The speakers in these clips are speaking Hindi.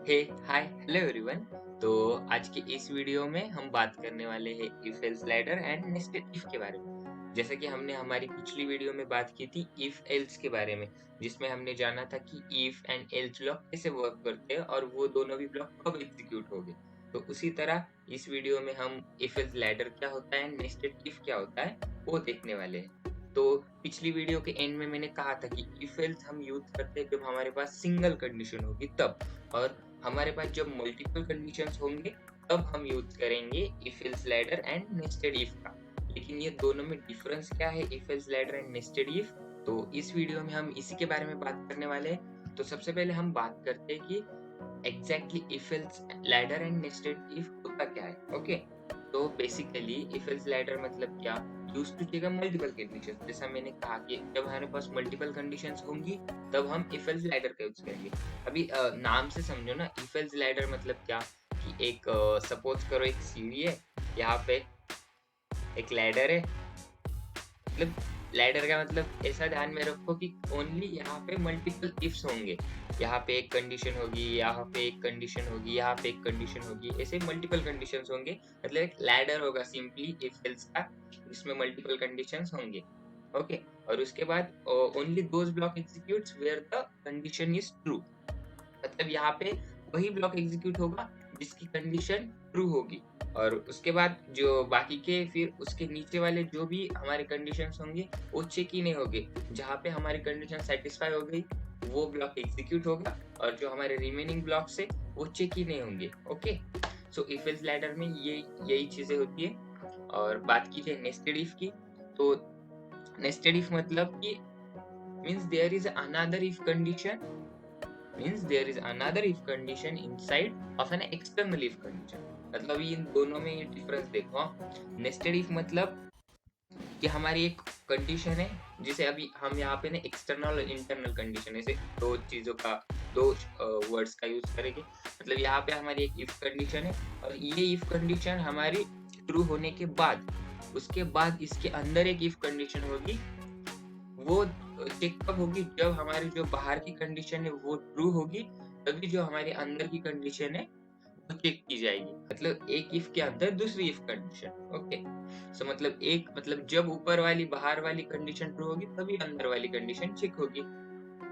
हे हाय हेलो एवरीवन। तो आज की इस वीडियो में हम बात करने वाले हैं if else ladder and nested if के बारे में। जैसा कि हमने हमारी पिछली वीडियो में बात की थी इफ एल्स के बारे में, जिसमें हमने जाना था कि इफ एंड एल्स ब्लॉक कैसे वर्क करते हैं और वो दोनों भी ब्लॉक कब एग्जीक्यूट होंगे। तो उसी तरह इस वीडियो में हम इफ एल्स लैडर क्या होता है, नेस्टेड इफ क्या होता है, वो देखने वाले हैं। तो पिछली वीडियो के एंड में मैंने कहा था कि इफ एल्स हम यूज करते हैं जब हमारे पास सिंगल कंडीशन होगी तब, और हमारे पास जब मल्टीपल कंडीशंस होंगे तब हम यूज करेंगे if else ladder and nested if का। लेकिन ये दोनों में डिफरेंस क्या है, if else ladder and nested if? तो इस वीडियो में हम इसी के बारे में बात करने वाले हैं। तो सबसे पहले हम बात करते हैं कि exactly if else ladder and nested if होता क्या है। ओके, तो बेसिकली इफ एल्स लैडर मतलब क्या, use to check multiple conditions. जैसा मैंने कहा कि जब हमारे पास मल्टीपल कंडीशंस होंगी तब हम इफ एल्स लैडर का यूज करेंगे। अभी नाम से समझो ना, इफ एल्स लैडर मतलब क्या कि एक सपोज करो एक सीढ़ी है, यहाँ पे एक लैडर है। मतलब लैडर का मतलब ऐसा ध्यान में रखो कि ओनली यहाँ पे मल्टीपल इफ्स होंगे। यहाँ पे एक कंडीशन होगी, यहाँ पे एक कंडीशन होगी, यहाँ पे एक कंडीशन होगी, ऐसे मल्टीपल कंडीशंस होंगे। मतलब एक लैडर होगा सिंपली इफ एल्स का, जिसमें मल्टीपल कंडीशंस होंगे। ओके, और उसके बाद only those block executes where the condition is true. मतलब यहाँ पे वही ब्लॉक एग्जीक्यूट होगा जिसकी कंडीशन ट्रू होगी, और उसके बाद जो बाकी के फिर उसके नीचे वाले जो भी हमारे कंडीशंस होंगे वो चेक ही नहीं होंगे। जहाँ पे हमारी कंडीशन सेटिस्फाई हो गई वो ब्लॉक एग्जीक्यूट होगा, और जो हमारे रिमेनिंग ब्लॉक्स है वो चेक ही नहीं होंगे। Okay, so if else ladder में ये यही चीजें होती है। और बात की जाए नेस्टेड इफ की, तो नेस्टेड इफ मतलब कि means there is another if condition, means there is another if condition inside of an external if condition। मतलब इन दोनों में ये डिफरेंस देखो। नेस्टेड इफ मतलब कि हमारी एक कंडीशन है जिसे अभी हम यहाँ पे ना एक्सटर्नल और इंटरनल कंडीशन, ऐसे दो चीजों का, दो वर्ड्स का यूज करेंगे। मतलब यहाँ पे हमारी एक इफ कंडीशन है और ये इफ कंडीशन हमारी ट्रू होने के बाद, उसके बाद इसके अंदर एक इफ कंडीशन होगी। वो चेक कब होगी, जब हमारी जो बाहर की कंडीशन है वो ट्रू होगी, तभी जो हमारे अंदर की कंडीशन है वो चेक की जाएगी। मतलब एक इफ के अंदर दूसरी इफ कंडीशन। ओके, सो मतलब एक मतलब जब ऊपर वाली बाहर वाली कंडीशन ट्रू होगी तभी अंदर वाली कंडीशन चेक होगी।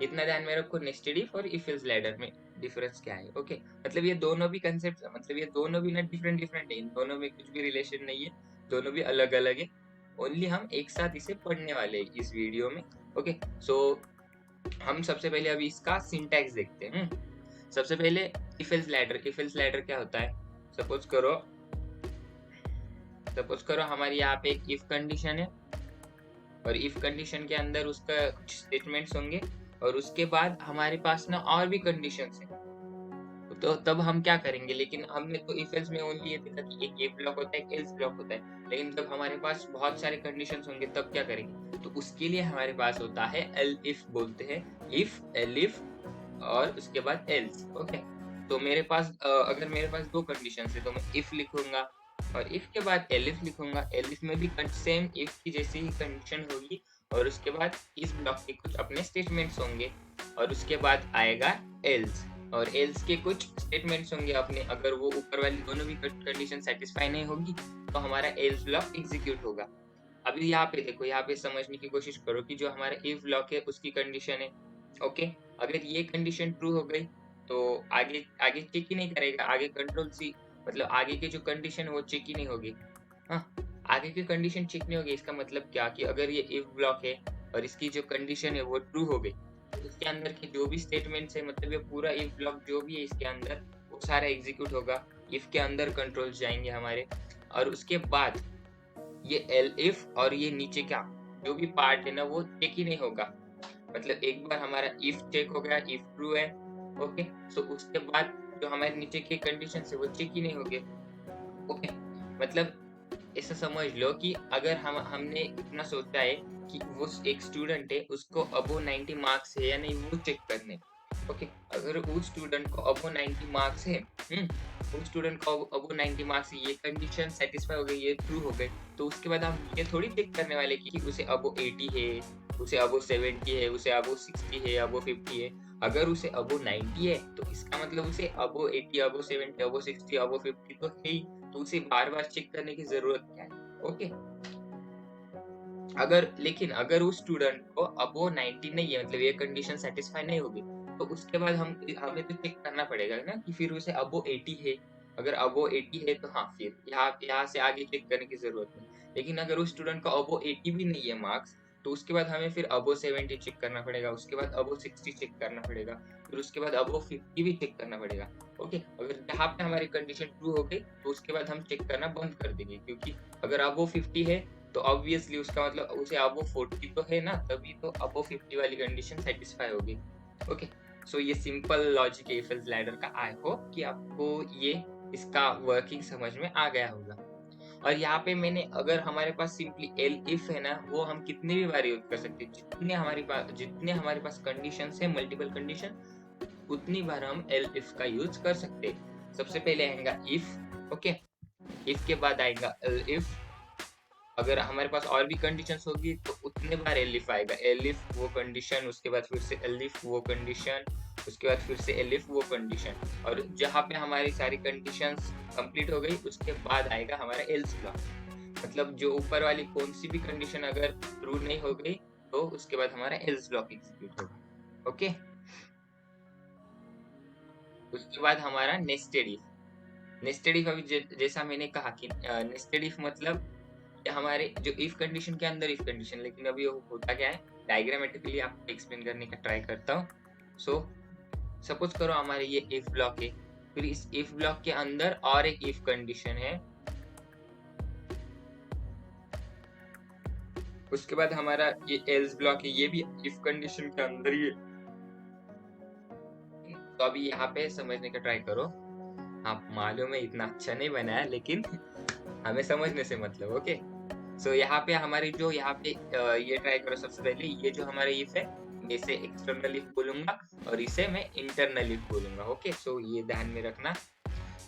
इतना ध्यान में रखो नेस्टेड इफ और इफ एल्स लैडर में डिफरेंस क्या है। ओके, मतलब ये दोनों भी कंसेप्ट, मतलब ये दोनों भी ना डिफरेंट डिफरेंट है, इन दोनों में कुछ भी रिलेशन नहीं है, दोनों भी अलग अलग है। ओनली हम एक साथ इसे पढ़ने वाले हैं इस वीडियो में। ओके, सो हम सबसे पहले अभी इसका सिंटैक्स देखते हैं। सबसे पहले if else ladder, if else ladder क्या होता है? सपोज करो सपोज करो हमारी यहाँ पे एक इफ कंडीशन है, और इफ कंडीशन के अंदर उसका कुछ स्टेटमेंट्स होंगे, और उसके बाद हमारे पास ना और भी कंडीशंस है। तो तब हम क्या करेंगे? लेकिन हमने तो इफ एल्स में ओनली ये देखा कि एक इफ ब्लॉक होता है, एक एल्स ब्लॉक होता है, लेकिन जब हमारे पास बहुत सारे कंडीशंस होंगे तब क्या करेंगे? तो उसके लिए हमारे पास होता है एल इफ, बोलते हैं इफ, एल इफ और उसके बाद एल्स। ओके, तो मेरे पास अगर मेरे पास दो कंडीशंस है तो मैं इफ लिखूंगा और इफ के बाद एलिफ लिखूंगा। एलिफ में भी सेम इफ की जैसी ही कंडीशन होगी, और उसके बाद इस ब्लॉक के कुछ अपने स्टेटमेंट्स होंगे, और उसके बाद आएगा एल्स, और एल्स के कुछ स्टेटमेंट्स होंगे अपने। अगर वो ऊपर वाली दोनों भी कंडीशन सेटिस्फाई नहीं होगी तो हमारा एल्स ब्लॉक एग्जीक्यूट होगा। अभी यहाँ पे देखो, यहाँ पे समझने की कोशिश करो कि जो हमारा इफ ब्लॉक है उसकी कंडीशन है। ओके, अगर ये कंडीशन ट्रू हो गई तो आगे आगे चेक ही नहीं करेगा, आगे कंट्रोल सी, मतलब आगे की जो कंडीशन है वो चेक ही नहीं होगी। हाँ, आगे की कंडीशन चेक नहीं होगी, इसका मतलब क्या कि अगर ये इफ ब्लॉक है और इसकी जो कंडीशन है वो ट्रू हो गई, तो इसके अंदर के जो भी स्टेटमेंट्स है, मतलब ये पूरा इफ ब्लॉक जो भी है इसके अंदर, वो सारा एग्जीक्यूट होगा। इफ के अंदर कंट्रोल्स जाएंगे हमारे, और उसके बाद ये एल इफ और ये नीचे का जो भी पार्ट है ना वो चेक ही नहीं होगा। मतलब एक बार हमारा इफ चेक हो गया, इफ ट्रू है, ओके, सो उसके बाद जो हमारे नीचे के कंडीशन है वो चेक ही नहीं होंगे। ओके, मतलब ऐसा समझ लो कि अगर हमने इतना सोचा है कि वो एक स्टूडेंट है, उसको अबो 90 मार्क्स है या नहीं वो चेक करने। ओके, अगर उस स्टूडेंट को अबो 90 मार्क्स है, उस स्टूडेंट को अबो 90 मार्क्स, ये कंडीशन सेटिस्फाई हो गई, ये ट्रू हो गई, तो उसके बाद हम ये थोड़ी चेक करने वाले कि उसे अबो 80 है, उसे अबो 70 है, उसे अबो 60 है, अबो 50 है। अगर उसे अबो 90 है तो इसका मतलब उसे अबो 80, अबो 70, अबो 60, अबो 50 तो है ही, तो उसे बार-बार चेक करने की ज़रूरत क्या है? ओके। लेकिन अगर उस स्टूडेंट को अबो 90 नहीं है, मतलब ये कंडीशन सैटिस्फाई नहीं होगी, तो उसके बाद हमें तो चेक करना पड़ेगा ना कि फिर उसे अबो 80 है। अगर अबो 80 है तो हाँ, फिर यहाँ से आगे चेक करने की ज़रूरत नहीं। लेकिन अगर उस स्टूडेंट का अबो 80 भी नहीं है मार्क्स, तो उसके बाद हमें फिर अबो 70 चेक करना पड़ेगा, उसके बाद अबो 60 चेक करना पड़ेगा, फिर उसके बाद अबो 50 भी चेक करना पड़ेगा। ओके, अगर यहाँ पे हमारी कंडीशन ट्रू हो गई, तो उसके बाद हम चेक करना बंद कर देंगे, क्योंकि अगर अबो 50 है तो ऑब्वियसली उसका मतलब उसे अबव 40 तो है ना, तभी तो अबव 50 वाली कंडीशन सेटिस्फाई होगी। ओके, सो ये सिंपल लॉजिक है इफ एल्स लैडर का। आई होप कि आपको ये इसका वर्किंग समझ में आ गया होगा। और यहाँ पे मैंने, अगर हमारे पास सिंपली एल इफ है ना, वो हम कितनी भी बार यूज कर सकते हैं, जितने हमारे पास कंडीशन है, मल्टीपल कंडीशन, उतनी बार हम एल इफ का यूज कर सकते हैं। सबसे पहले आएगा इफ। ओके, इफ के बाद आएगा एल इफ। अगर हमारे पास और भी कंडीशंस होगी तो उतने बार एलिफ आएगा। एलिफ वो कंडीशन, उसके बाद फिर से एलिफ वो कंडीशन, उसके बाद फिर से एलिफ वो कंडीशन, और जहाँ पे हमारी सारी कंडीशंस कंप्लीट हो गई उसके बाद आएगा हमारा एल्स ब्लॉक। मतलब जो ऊपर वाली कौन सी भी कंडीशन अगर ट्रू नहीं हो गई तो उसके बाद हमारा एल्स ब्लॉक एग्जीक्यूट होगा। ओके, उसके बाद हमारा नेस्टेड इफ। नेस्टेड इफ अभी जैसा मैंने कहा कि नेस्टेड इफ मतलब हमारे जो इफ कंडीशन के अंदर इफ कंडीशन, लेकिन अभी होता क्या है, डायग्रामेटिकली आपको एक्सप्लेन करने का ट्राई करता हूँ। सो सपोज करो हमारे ये इफ ब्लॉक है, फिर इस इफ ब्लॉक के अंदर और एक इफ कंडीशन है, उसके बाद हमारा ये एल्स ब्लॉक है, ये भी इफ कंडीशन के अंदर ही है। तो अभी यहाँ पे समझने का ट्राई करो। आप मालूम है इतना अच्छा नहीं बनाया, लेकिन हमें समझने से मतलब। ओके, सो यहाँ पे हमारी जो यहाँ पे ये ट्राई करो। सबसे पहले ये जो हमारा इफ है, मैं इसे एक्सटर्नल इफ बोलूंगा और इसे मैं इंटरनल इफ बोलूंगा। ओके, सो ये ध्यान में रखना।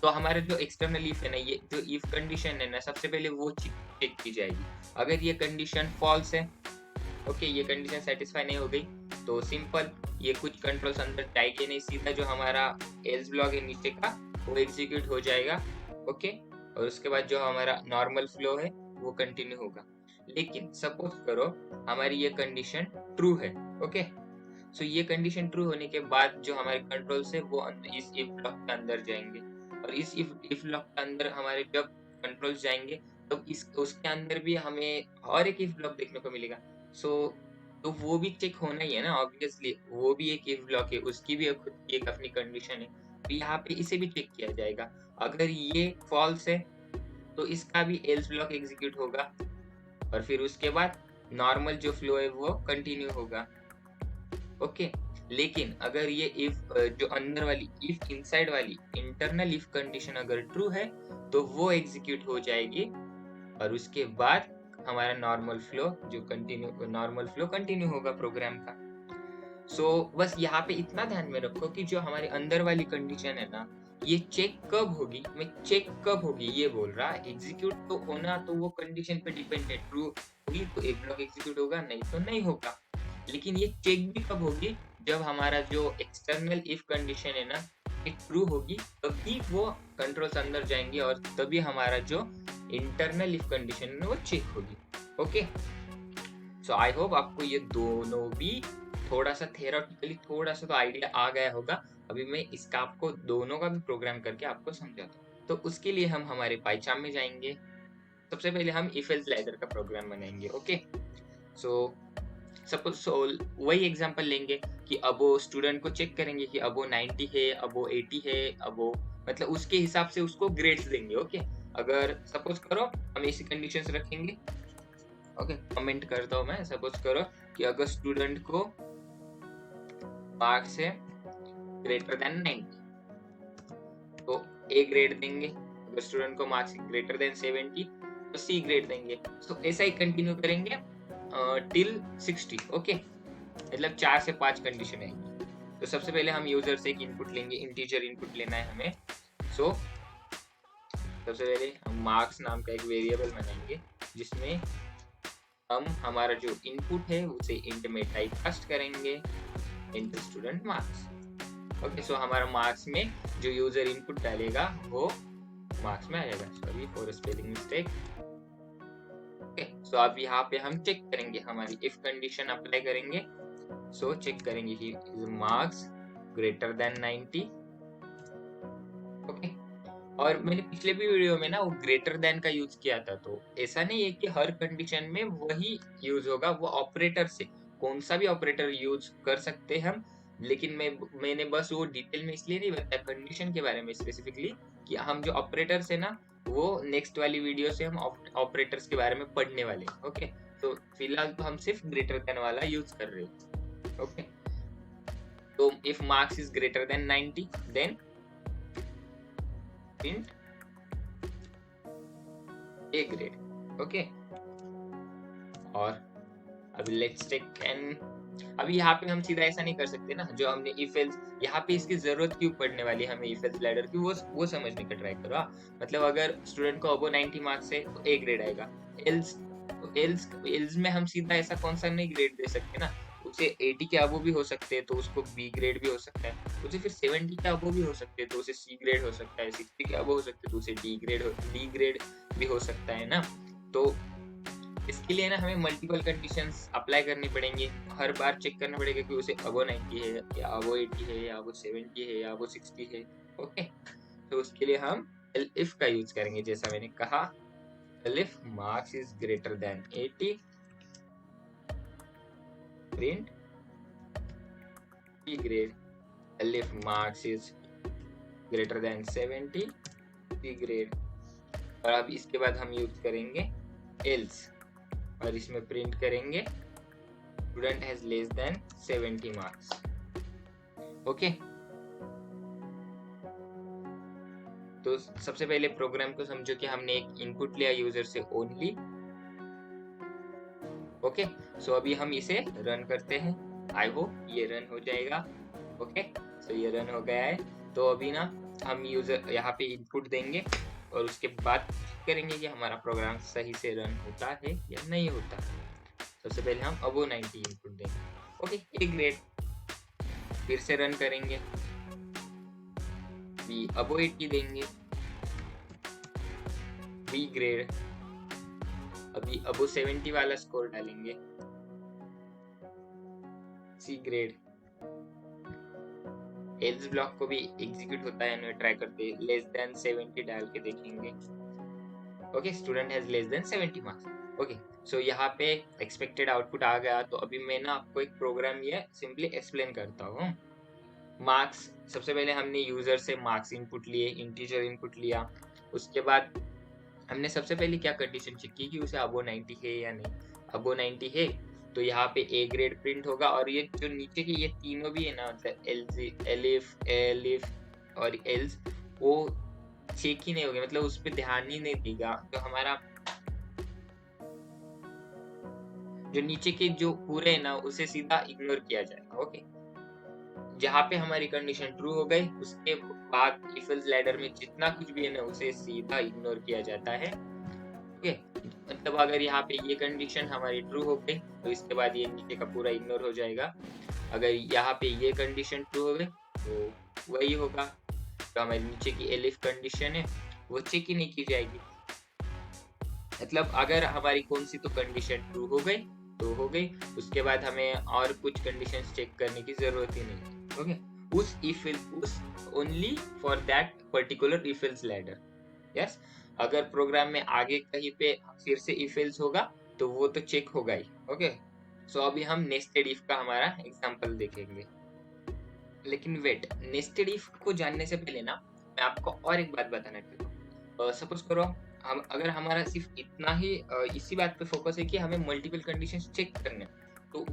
तो हमारे जो एक्सटर्नल इफ है ना, ये जो इफ कंडीशन है ना, सबसे पहले वो चेक की जाएगी। अगर ये कंडीशन फॉल्स है, ओके, ये कंडीशन सेटिस्फाई नहीं हो गई, तो सिंपल ये कुछ कंट्रोल्स अंदर जाएंगे नहीं, सीधा जो हमारा एल्स ब्लॉक है नीचे का वो एग्जीक्यूट हो जाएगा। ओके, और उसके बाद जो हमारा नॉर्मल फ्लो है वो कंटिन्यू होगा। लेकिन सपोज करो हमारी ये कंडीशन ट्रू है। ओके, सो ये कंडीशन ट्रू होने के बाद जो हमारे कंट्रोल्स है वो इस इफ ब्लॉक के अंदर जाएंगे, और इस इफ ब्लॉक के अंदर हमारे जब कंट्रोल्स जाएंगे तब इस उसके अंदर भी हमें और एक इफ ब्लॉक देखने को मिलेगा। सो तो वो भी चेक होना ही है ना, ऑब्वियसली वो भी एक इफ ब्लॉक है, उसकी भी खुद की एक अपनी कंडीशन है, तो यहाँ पे इसे भी चेक किया जाएगा। अगर ये फॉल्स है तो इसका भी एल्स ब्लॉक एग्जीक्यूट होगा, और फिर उसके बाद नॉर्मल जो फ्लो है वो कंटिन्यू होगा। ओके, लेकिन अगर ये इफ जो अंदर वाली इफ इनसाइड वाली इंटरनल इफ कंडीशन अगर ट्रू है तो वो एग्जीक्यूट हो जाएगी, और उसके बाद हमारा नॉर्मल फ्लो कंटिन्यू होगा प्रोग्राम का। सो बस यहाँ पे इतना ध्यान में रखो कि जो हमारे अंदर वाली कंडीशन है ना, ये चेक कब होगी, मैं चेक कब होगी ये बोल रहा, एग्जीक्यूट तो होना तो वो कंडीशन पे डिपेंड है, ट्रू होगी तो एक ब्लॉक एग्जीक्यूट होगा, नहीं तो नहीं होगा। लेकिन ये चेक भी कब होगी, जब हमारा जो एक्सटर्नल इफ कंडीशन है ना ये ट्रू होगी, तभी वो कंट्रोल्स अंदर जाएंगे और तभी हमारा जो इंटरनल इफ कंडीशन है वो चेक होगी। ओके, सो आई होप आपको ये दोनों भी थोड़ा सा थेरोटिकली थोड़ा सा तो आइडिया आ गया होगा। अभी मैं इसका आपको दोनों का भी प्रोग्राम करके आपको समझाता हूँ। तो उसके लिए हम हमारे पाइचाम में जाएंगे। सबसे पहले हम इफ एल्स लाइडर का प्रोग्राम बनाएंगे। ओके, सो सपोज वही एग्जांपल लेंगे कि अबो स्टूडेंट को चेक करेंगे कि अबो 90 है, अबो 80 है, अबो मतलब उसके हिसाब से उसको ग्रेड्स देंगे। ओके, अगर सपोज करो हम ऐसी कंडीशंस रखेंगे। ओके, कमेंट करता हूँ मैं। सपोज करो कि अगर स्टूडेंट को मार्क्स है ग्रेटर देन 90 तो ए ग्रेड देंगे, अगर स्टूडेंट को मार्क्स ग्रेटर देन 70 तो सी ग्रेड देंगे। तो ऐसा ही कंटिन्यू करेंगे टिल 60। ओके, मतलब 4 से 5 कंडीशन आएंगी। तो सबसे पहले हम यूजर से एक इनपुट लेंगे, इंटीजर इनपुट लेना है हमें। सो सबसे पहले हम मार्क्स नाम का एक वेरिएबल बनाएंगे जिसमें हम हमारा जो इनपुट है उसे इंट में टाइप कास्ट करेंगे। Enter student marks. ओके, सो हमारा मार्क्स में जो यूजर इनपुट डालेगा वो मार्क्स में आएगा। Sorry for spelling mistake. Okay, so अब यहाँ पे हम चेक करेंगे, हमारी इफ कंडीशन अप्लाई करेंगे। सो चेक करेंगे कि is marks greater than 90। Okay, और मैंने पिछले भी वीडियो में ना वो ग्रेटर देन का यूज किया था, तो ऐसा नहीं है कि हर कंडीशन में वही यूज होगा, वो ऑपरेटर से कौन सा भी ऑपरेटर यूज कर सकते हैं हम। लेकिन मैंने बस वो डिटेल में इसलिए नहीं बताया कंडीशन के बारे में स्पेसिफिकली, कि हम जो ऑपरेटर्स है ना वो नेक्स्ट वाली वीडियो से हम ऑपरेटर्स के बारे में पढ़ने वाले हैं। ओके, तो फिलहाल तो हम सिर्फ ग्रेटर देन वाला यूज कर रहे हैं। ओके, तो if marks is greater than 90 then print A grade। Okay, और अभी लेट्स टेक एन, अभी यहाँ पे हम सीधा ऐसा नहीं कर सकते ना, जो हमने इफ एल्स, यहाँ पे इसकी जरूरत क्यों पड़ने वाली है हमें इफ एल्स लैडर की, वो समझने का ट्राई करो। मतलब अगर स्टूडेंट को अबो 90 मार्क्स है तो A ग्रेड आएगा। एल्स एल्स में हम सीधा ऐसा कौन सा नहीं ग्रेड दे सकते ना, उसे 80 के अबो भी हो सकते हैं तो उसको बी ग्रेड भी हो सकता है, उसे फिर 70 के अबो भी हो सकते हैं तो उसे सी ग्रेड हो सकता है, 60 के अबो हो सकते हैं तो उसे डी ग्रेड भी हो सकता है ना। तो इसके लिए ना हमें मल्टीपल कंडीशंस अप्लाई करनी पड़ेंगी, हर बार चेक करना पड़ेगा कि उसे अबो 90 है या अबो 80 है या अबो 70 है या अबो 60 है। ओके, तो उसके लिए हम इफ का यूज करेंगे, जैसा मैंने कहा if marks is greater than 80 print B grade, if marks is greater than 70 B grade। और अब इसके बाद हम यूज करेंगे else, और इसमें प्रिंट करेंगे student has less than 70 marks. Okay, तो सबसे पहले प्रोग्राम को समझो कि हमने एक इनपुट लिया यूजर से ओनली। ओके, सो अभी हम इसे रन करते हैं, आई होप ये रन हो जाएगा। ओके, सो ये रन हो गया है। तो अभी ना हम यूजर यहाँ पे इनपुट देंगे और उसके बाद करेंगे कि हमारा प्रोग्राम सही से रन होता है या नहीं होता। सबसे पहले हम अबो 90 इनपुट देंगे। ओके, ए ग्रेड, फिर से रन करेंगे, बी अबो 80 देंगे, बी ग्रेड, अभी अबो 70 वाला स्कोर डालेंगे, सी ग्रेड। एल्स ब्लॉक को भी एग्जीक्यूट होता है, ट्राई करते हैं, लेस देन 70 डाल के देखेंगे। Okay, student has less than 70 marks. Okay, so यहाँ पे एक्सपेक्टेड आउटपुट आ गया। तो अभी मैं ना आपको एक प्रोग्राम ये सिंपली एक्सप्लेन करता हूँ। मार्क्स, सबसे पहले हमने यूजर से मार्क्स इनपुट लिए, इंटीजर इनपुट लिया, उसके बाद हमने सबसे पहले क्या कंडीशन चेक की कि उसे अबो 90 है या नहीं। अबो 90 है तो यहाँ पे ए ग्रेड प्रिंट होगा, और ये जो नीचे के ये तीनों भी है ना, मतलब एलिफ और एल्स, वो चेक ही नहीं होगा, मतलब उस पर ध्यान ही नहीं देगा। तो हमारा जो नीचे के जो पूरे है ना उसे सीधा इग्नोर किया जाएगा। ओके, जहाँ पे हमारी कंडीशन ट्रू हो गई उसके बाद इफ एल्स लैडर में जितना कुछ भी है ना उसे सीधा इग्नोर किया जाता है। ओके, मतलब अगर यहाँ पे ये कंडीशन हमारी ट्रू हो गई तो इसके बाद ये नीचे का पूरा इग्नोर हो जाएगा। अगर यहाँ पे ये कंडीशन ट्रू हो गई तो वही होगा, तो हमारी नीचे की एलिफ कंडीशन है वो चेक ही नहीं की जाएगी। मतलब अगर हमारी कौन सी तो कंडीशन ट्रू हो गई तो हो गई, उसके बाद हमें और कुछ कंडीशंस चेक करने की जरूरत ही नहीं। ओके, उस only for that particular if else ladder. Yes, अगर प्रोग्राम में आगे कहीं पे फिर से इफ एल्स होगा तो वो तो चेक होगा ही। ओके, सो अभी हम नेस्टेड इफ का हमारा एग्जांपल देखेंगे। लेकिन वेट, नेस्टेड इफ को जानने से पहले ना मैं आपको और एक बात बताना चाहता हूँ। सपोज करो हम, अगर हमारा सिर्फ इतना ही इसी बात पे फोकस है कि हमें मल्टीपल कंडीशंस चेक करने, तो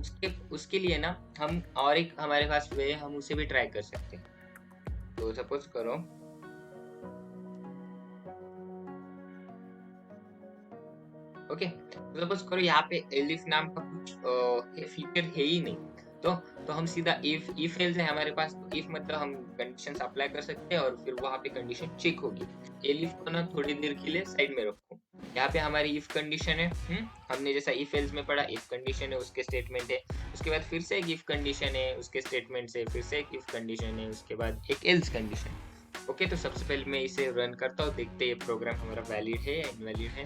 उसके लिए ना हम और एक हमारे पास वे, हम उसे भी ट्राई कर सकते हैं। तो सपोज करो ओके, सपोज करो यहाँ पे एलिफ नाम का कुछ फीचर है ही नहीं, तो हम सीधा इफ एल्स है हमारे पास, तो इफ मतलब हम कंडीशंस अप्लाई कर सकते हैं और फिर वहाँ पे कंडीशन चेक होगी। एलिफ को ना थोड़ी देर के लिए साइड में रखो, यहाँ पे हमारी इफ कंडीशन है, हमने जैसा इफ एल्स में पढ़ा, इफ कंडीशन है उसके स्टेटमेंट है, उसके बाद फिर से एक इफ कंडीशन है उसके स्टेटमेंट से, फिर से एक इफ कंडीशन है, उसके बाद एक एल्स कंडीशन। ओके, तो सबसे पहले मैं इसे रन करता हूँ, देखते हैं ये प्रोग्राम हमारा वैलिड है या इनवैलिड है।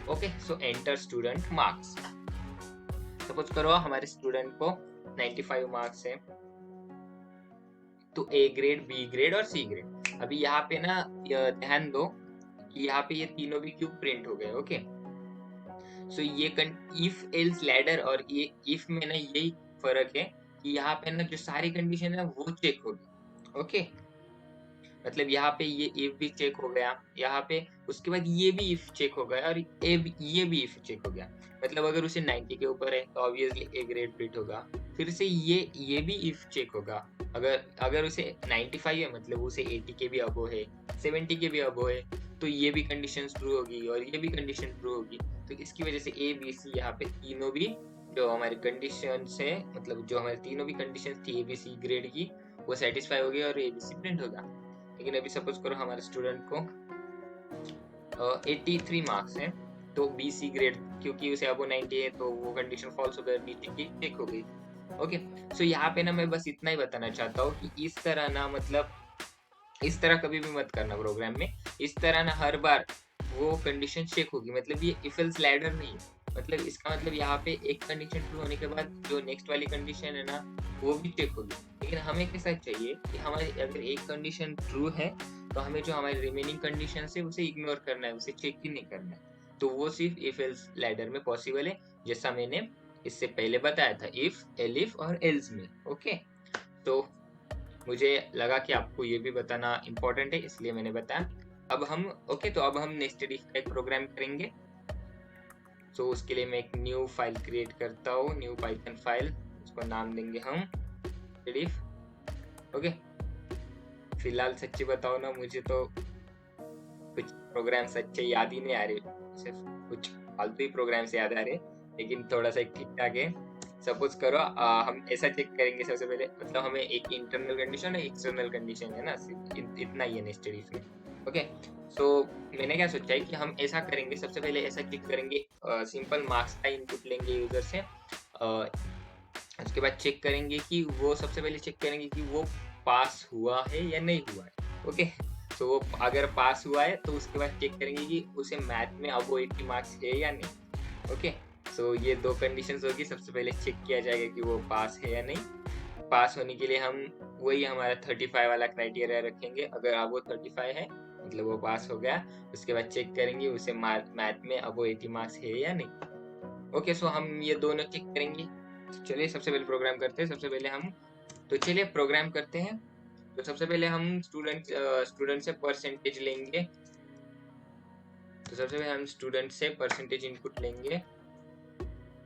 ओके, सो एंटर स्टूडेंट मार्क्स। सपोज करो हमारे स्टूडेंट को 95 मार्क्स है, तो ए ग्रेड, बी ग्रेड और सी ग्रेड। अभी यहाँ पे ना ध्यान दो कि यहाँ पे ये तीनों भी क्यों प्रिंट हो गए। ओके, सो ये इफ एल्स लैडर और ये इफ में ना यही फर्क है कि यहाँ पे ना जो सारी कंडीशन है वो चेक होगी। ओके, मतलब यहाँ पे ये इफ भी चेक हो गया, यहाँ पे उसके बाद ये भी इफ चेक हो गया और ये भी इफ चेक हो गया। मतलब अगर उसे 90 के ऊपर है तो ऑब्वियसली ए ग्रेड प्रिंट होगा। फिर से ये भी इफ चेक होगा। अगर अगर उसे 95 है मतलब उसे 80 के भी अबो है, 70 के भी अबो है, तो ये भी कंडीशन ट्रू होगी और ये भी कंडीशन ट्रू होगी। तो इसकी वजह से ए बी सी यहाँ पे तीनों भी जो हमारी कंडीशन है, मतलब जो हमारी तीनों भी कंडीशन थी ए बी सी ग्रेड की, वो सेटिस्फाई हो गई और ए बी सी प्रिंट होगा। लेकिन अभी सपोज करो हमारे स्टूडेंट को 83 मार्क्स हैं, तो बी सी ग्रेड, क्योंकि उसे अब 90 है तो वो कंडीशन फॉल्स हो गई, नीचे की चेक हो गई। ओके, सो यहाँ पे ना मैं बस इतना ही बताना चाहता हूँ कि इस तरह ना, मतलब इस तरह कभी भी मत करना प्रोग्राम में। इस तरह ना हर बार वो कंडीशन चेक होगी, मतलब ये इफ एल्स लैडर नहीं है। मतलब इसका मतलब यहाँ पे एक कंडीशन ट्रू होने के बाद जो नेक्स्ट वाली कंडीशन है ना वो भी चेक होगी। लेकिन हमें कैसा चाहिए कि हमारी अगर एक कंडीशन ट्रू है तो हमें जो हमारी रिमेनिंग कंडीशन है उसे इग्नोर करना है, उसे चेक ही नहीं करना है। तो वो सिर्फ इफ एल्स लैडर में पॉसिबल है, जैसा मैंने इससे पहले बताया था, इफ, एलिफ और एल्स में। ओके, तो मुझे लगा कि आपको ये भी बताना इम्पोर्टेंट है, इसलिए मैंने बताया। अब हम तो अब हम नेस्टेड इफ का एक प्रोग्राम करेंगे। तो उसके लिए मैं एक न्यू फाइल क्रिएट करता हूँ, न्यू पाइथन फाइल, उसको नाम देंगे हम नेस्टेड इफ। ओके, फिलहाल सच्ची बताओ ना, मुझे तो कुछ प्रोग्राम सच्चे याद ही नहीं आ रहे, सिर्फ कुछ फालतू ही प्रोग्राम से याद आ रहे, लेकिन थोड़ा सा ठीक ठाक है। सपोज करो हम ऐसा चेक करेंगे सबसे पहले, मतलब हमें एक इंटरनल कंडीशन और एक्सटर्नल कंडीशन है ना, इतना ही है नेस्टेड इफ में। ओके, सो मैंने क्या सोचा है कि हम ऐसा करेंगे, सबसे पहले ऐसा चेक करेंगे, सिंपल मार्क्स का इनपुट लेंगे यूजर से, उसके बाद चेक करेंगे कि वो, सबसे पहले चेक करेंगे कि वो पास हुआ है या नहीं हुआ है। ओके, तो वो अगर पास हुआ है तो उसके बाद चेक करेंगे कि उसे मैथ में अब वो 80 मार्क्स है या नहीं। ओके, सो ये दो कंडीशंस होगी, सबसे पहले चेक किया जाएगा कि वो पास है या नहीं। पास होने के लिए हम वही हमारा 35 वाला क्राइटेरिया रखेंगे, अगर अब वो 35 है मतलब वो पास हो गया। उसके बाद चेक करेंगे उसे मैथ में अब वो 80 मार्क्स है या नहीं। ओके, सो हम ये दोनों चेक करेंगे। चलिए सबसे पहले प्रोग्राम करते हैं, सबसे पहले हम, तो चलिए प्रोग्राम करते हैं। तो सबसे पहले हम स्टूडेंट से परसेंटेज लेंगे। तो सबसे पहले हम स्टूडेंट से परसेंटेज इनपुट लेंगे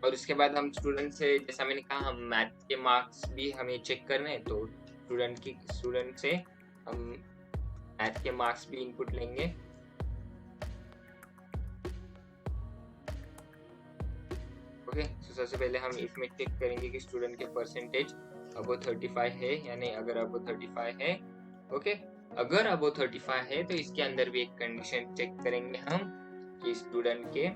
और उसके बाद हम स्टूडेंट से, जैसा मैंने कहा, हम मैथ के मार्क्स भी हमें चेक करने हैं, तो स्टूडेंट से हम मैथ के मार्क्स भी इनपुट लेंगे। ओके, तो सबसे पहले हम इसमें चेक करेंगे कि स्टूडेंट के परसेंटेज अब 35 है या नहीं। अगर अब 35 है, ओके, अगर अब 35 है तो इसके अंदर भी एक कंडीशन चेक करेंगे हम कि स्टूडेंट के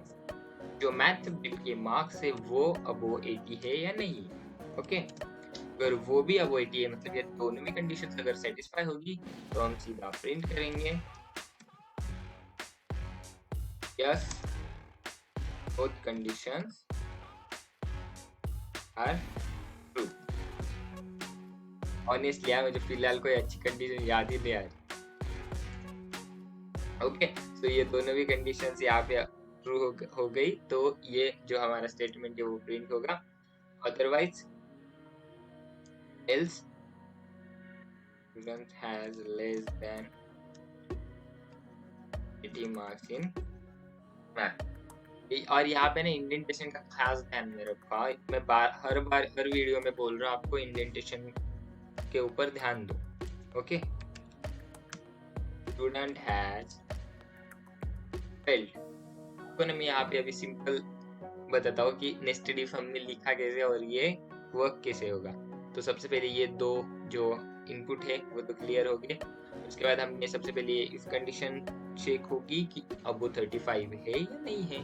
जो मैथ बिल के मार्क्स है वो अब 80 है या नहीं। ओके, अगर वो भी अब 80 है, मतलब ये दोनों भी कंडीशन अगर सेटिस्फाई होगी तो हम सीधा प्रिंट करेंगे yes both conditions are true. Honestly यार मुझे फिलहाल कोई अच्छी कंडीशन याद ही नहीं आ रही। ओके, तो ये दोनों भी कंडीशंस यहाँ पे ट्रू हो गई, तो ये जो हमारा स्टेटमेंट है वो प्रिंट होगा। Otherwise else student has less than 80 marks in math। और यहाँ पे ना इंडेंटेशन का खास ध्यान में रखा, मैं हर वीडियो में बोल रहा हूँ आपको, इंडेंटेशन के ऊपर ध्यान दो। ओके, स्टूडेंट हैज फेल्ड को ना मैं यहाँ पे अभी सिंपल बताता हूँ कि नेस्टेड इफ हमने लिखा कैसे और ये वर्क कैसे होगा। तो सबसे पहले ये दो जो इनपुट है वो तो क्लियर हो गए। उसके बाद हमने सबसे पहले इफ कंडीशन चेक होगी कि अब वो 35 है या नहीं है।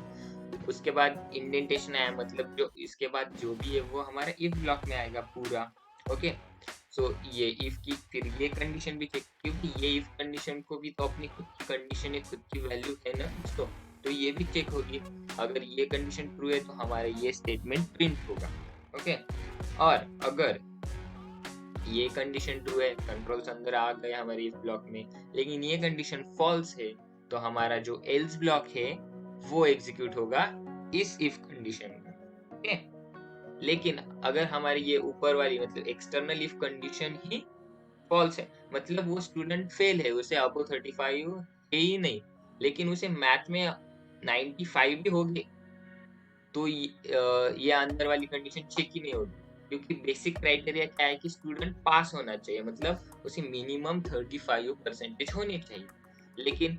उसके बाद इंडेंटेशन आया, मतलब जो इसके बाद जो भी है वो हमारा इफ ब्लॉक में आएगा पूरा। ओके, सो ये इफ की फिर ये कंडीशन भी चेक, क्योंकि ये इफ कंडीशन को भी तो अपनी खुद की कंडीशन है, खुद की वैल्यू है ना दोस्तों, तो ये भी चेक होगी। अगर ये कंडीशन ट्रू है तो हमारा ये स्टेटमेंट प्रिंट होगा। ओके, और अगर ये कंडीशन ट्रू है, कंट्रोल्स अंदर आ गए हमारे इफ ब्लॉक में, लेकिन ये कंडीशन फॉल्स है, तो हमारा जो एल्स ब्लॉक है वो एग्जीक्यूट होगा इस इफ कंडीशन में। ओके, लेकिन अगर हमारी ये ऊपर वाली मतलब एक्सटर्नल इफ कंडीशन ही फॉल्स है, मतलब वो स्टूडेंट फेल है, उसे अबो 35 है ही नहीं, लेकिन उसे मैथ में 95 भी हो गए, तो ये अंदर वाली कंडीशन चेक ही नहीं होगी, क्योंकि बेसिक क्राइटेरिया क्या है कि स्टूडेंट पास होना चाहिए, मतलब उसे मिनिमम 35% होनी चाहिए। लेकिन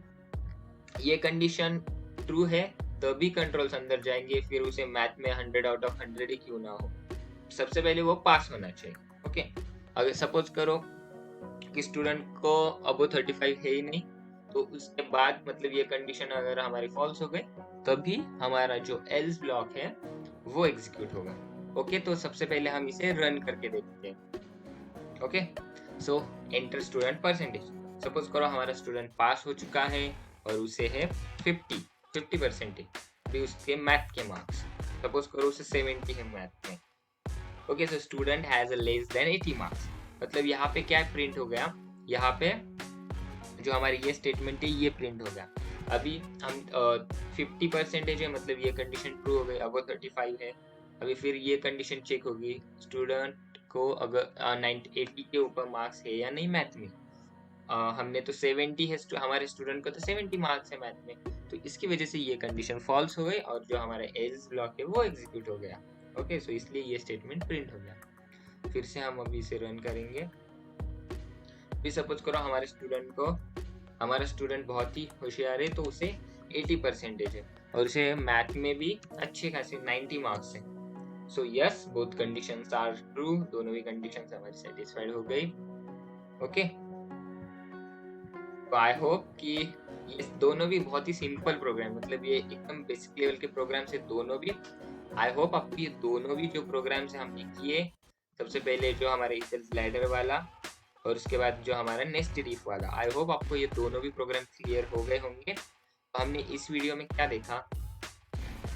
ये कंडीशन ट्रू है तभी कंट्रोल्स अंदर जाएंगे, फिर उसे मैथ में 100 आउट ऑफ 100 ही क्यों ना हो, सबसे पहले वो पास होना चाहिए। ओके, अगर सपोज करो कि स्टूडेंट को अबो 35 है ही नहीं, तो उसके बाद मतलब ये कंडीशन अगर हमारी फॉल्स हो गई, तभी हमारा जो एल्स ब्लॉक है वो एग्जीक्यूट होगा। ओके, तो सबसे पहले हम इसे रन करके देखते हैं। ओके, सो एंटर स्टूडेंट परसेंटेज। सपोज करो हमारा स्टूडेंट पास हो चुका है और उसे है 50% अभी उसके मैथ के मार्क्स, सपोज करो उसे 70 है मैथ में। Okay, so student has a less than 80 marks, मतलब यहाँ पे क्या प्रिंट हो गया, यहाँ पे जो हमारी ये स्टेटमेंट है ये प्रिंट हो गया। अभी हम 50% है, मतलब ये कंडीशन ट्रू हो गई, अब 35 है। अभी फिर ये कंडीशन चेक होगी स्टूडेंट को अगर 80 के ऊपर मार्क्स है या नहीं मैथ में। हमने तो 70 है, हमारे स्टूडेंट को तो 70 मार्क्स है मैथ में, तो इसकी वजह से ये कंडीशन फॉल्स हो गई और जो हमारा एल्स ब्लॉक है वो एग्जीक्यूट हो गया। ओके, सो इसलिए ये स्टेटमेंट प्रिंट हो गया। फिर से हम अभी इसे रन करेंगे। फिर सपोज करो हमारा स्टूडेंट बहुत ही होशियार है, तो उसे 80% है और उसे मैथ में भी अच्छे खासे 90 मार्क्स है। So yes, both conditions are true, दोनों भी कंडीशंस हमारी सेटिस्फाइड हो गई। ओके, तो आई होप कि ये दोनों भी बहुत ही सिंपल प्रोग्राम, मतलब ये एकदम बेसिक लेवल के प्रोग्राम से दोनों भी। आई होप आपको ये दोनों भी जो प्रोग्राम्स हमने किए, सबसे पहले जो हमारे इफ एल्स लैडर वाला और उसके बाद जो हमारा नेस्टेड इफ वाला, आई होप आपको ये दोनों भी प्रोग्राम क्लियर हो गए होंगे। तो हमने इस वीडियो में क्या देखा,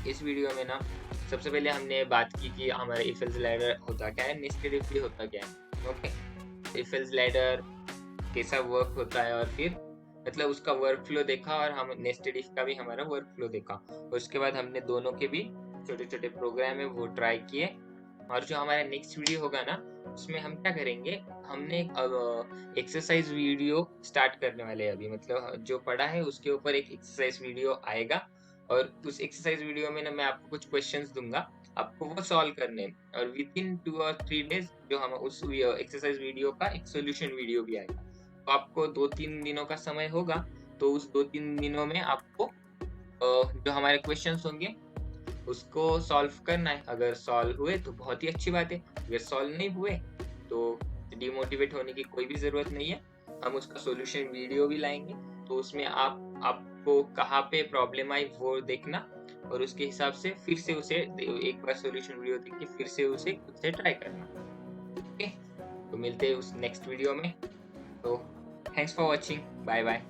इस वीडियो में ना सबसे पहले हमने बात की कि हमारा इफ एल्स लैडर होता क्या है, नेस्टेड इफ भी होता क्या है। ओके, इफ एल्स लैडर कैसा वर्क होता है, और फिर मतलब उसका वर्क फ्लो देखा, और हम नेस्टेड इफ का भी हमारा वर्क फ्लो देखा। और उसके बाद हमने दोनों के भी छोटे छोटे प्रोग्राम है वो ट्राई किए। और जो हमारा नेक्स्ट वीडियो होगा ना, उसमें हम क्या करेंगे, हमने एक्सरसाइज वीडियो स्टार्ट करने वाले हैं अभी, मतलब जो पढ़ा है उसके ऊपर एक एक्सरसाइज वीडियो आएगा, और उस एक्सरसाइज वीडियो में ना मैं आपको कुछ क्वेश्चंस दूंगा, आपको वो सॉल्व करने, और विद इन 2 और 3 डेज जो हम उस एक्सरसाइज वीडियो का एक सोल्यूशन वीडियो भी आएगा। तो आपको 2-3 दिनों का समय होगा, तो उस 2-3 दिनों में आपको जो हमारे क्वेश्चंस होंगे उसको सॉल्व करना है। अगर सॉल्व हुए तो बहुत ही अच्छी बात है, अगर सॉल्व नहीं हुए तो डिमोटिवेट होने की कोई भी ज़रूरत नहीं है, हम उसका सॉल्यूशन वीडियो भी लाएंगे, तो उसमें आपको कहाँ पे प्रॉब्लम आई वो देखना, और उसके हिसाब से फिर से उसे एक बार सॉल्यूशन वीडियो देख के फिर से उसे खुद से ट्राई करना। ओके, तो मिलते हैं उस नेक्स्ट वीडियो में। तो thanks for watching, bye bye.